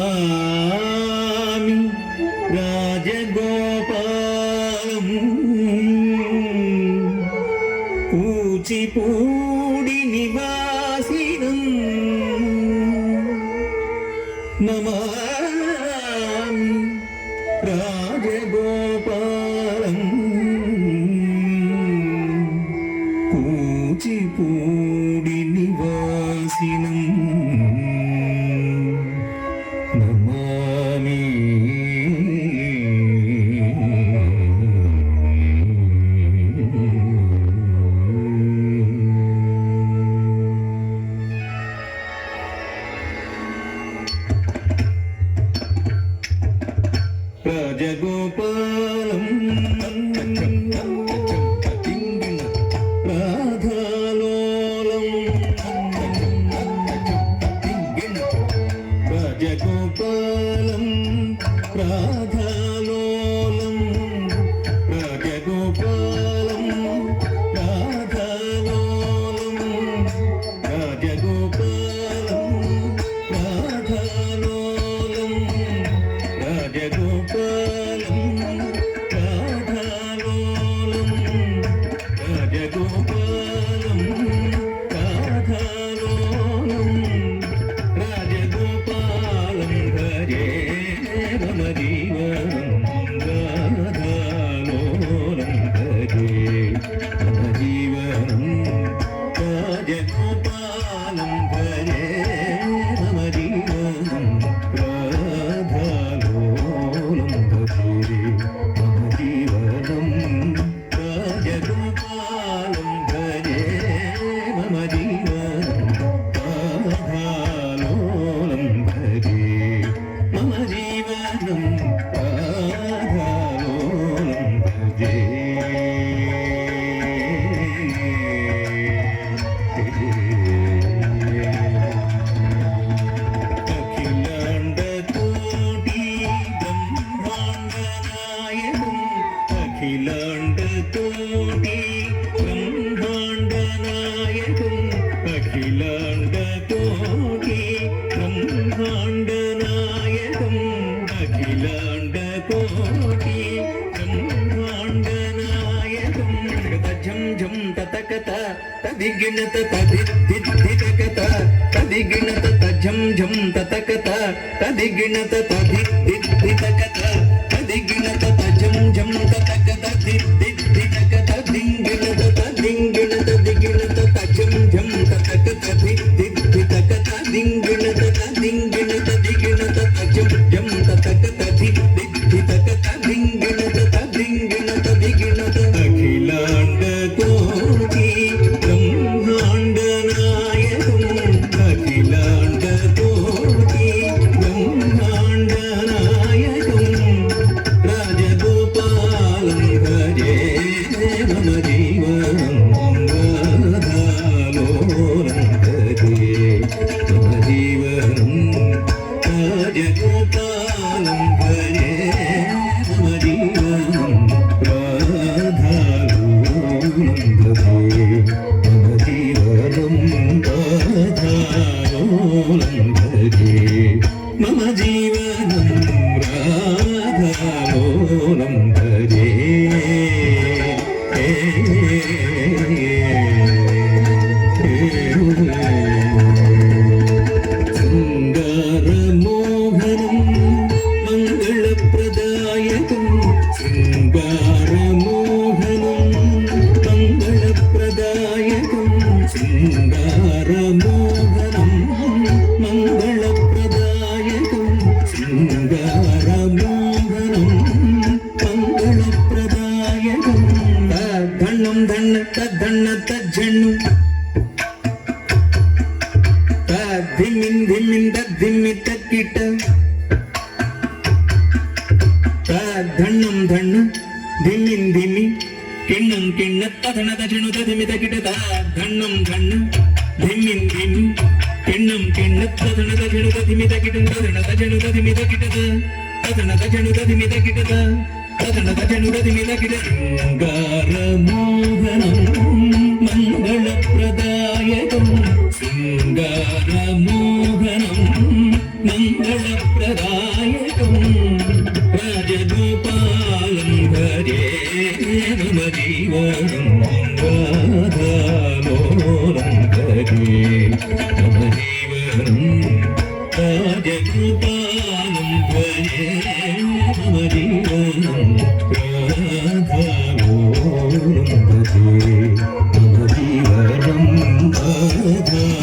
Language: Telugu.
నమామి రాజగోపాలం కూచిపూడి నివాసినం నమామి రాజగోపాలం కూచిపూడి నివాసినం నమామి రాజగోపాలం రాధాలోలం రాజగోపాలం రాధాలోలం రాజగోపాలం రాధాలోలం రాజగోపాలం రాధాలోలం రాజగోపాలం రాధాలోలం రాజగోపాలం రాధాలోలం రాజగోపాలం భజే మమ జీవనం రాధాలోలం భజే మమ జీవనం రాజగోపాలం భజే మమ జీవనం రాధాలోలం భజే మమ జీవనం రాజగోపాలం భజే మమ జీవనం రాధాలోలం భజే మమ జీవనం రాధాలోలం భజే అఖిలాండకోటి బ్రహ్మాండనాయకం అఖిలాండకోటి బ్రహ్మాండనాయకం అఖిలాండకోటి బ్రహ్మాండనాయకం ఝం ఝం తతకత తదిగిణత తదిదిదితకత తదిగిణత ఝం ఝం తతకత తదిగిణత తదిదిదితకత తదిగిణత ఝం ఝం తతకత దిదిదితకత దింగిణత తదింగిణత దిగిణత ఝం ఝం తతకత దిదిదితకత దింగిణత తదింగిణత దిగిణత ఝం ఝం తతకత దిదిదితకత దింగిణత తదింగిణత దిగిణత అఖిలాండకోటి బ్రహ్మాండనాయకం అఖిలాండకోటి బ్రహ్మాండనాయకం రాజగోపాలం భజే మమ జీవనం రాధాలోలం భజే మమ జీవనం రాజగోపాలం భజే మమ జీవనం రాధాలోలం భజే మమ జీవనం రాధాలోలం భజే మమ జీవనం రాధాలోలం భజే శృంగారమోహనం మంగళప్రదాయకం శృంగారమోహనం మంగళప్రదాయకం శృంగారమోహనం మంగళప్రదాయకం శృంగారమోహనం మంగళప్రదాయకం ధన్నం ధన్న తద్ధన్న తజ్జన్ను ధిమ్మిన్ ధిమ్మిన్ ధిమ్మి తక్కిట ధన్నం ధన్న ధిమ్మిన్ ధిమ్మి కిಣ್ಣం కిಣ್ಣ తధన తజను తధిమి తకిట ధన్నం ధన్న ధిమ్మిన్ ధిమ్మి కిಣ್ಣం కిಣ್ಣ తధన తజను తధిమి తకిట తధన తజను తధిమి తకిట తధన తజను తధిమి తకిట తధన తజను తధిమి తకిట శృంగారమోహనం మంగళప్రదాయకం శృంగారమోహనం मङ्गलप्रदायकं राजगोपालं भजे मम जीवनं राधालोलं भजे मम जीवनं राजगोपालं भजे मम जीवनं राधालोलं भजे मम जीवनं राधालोलं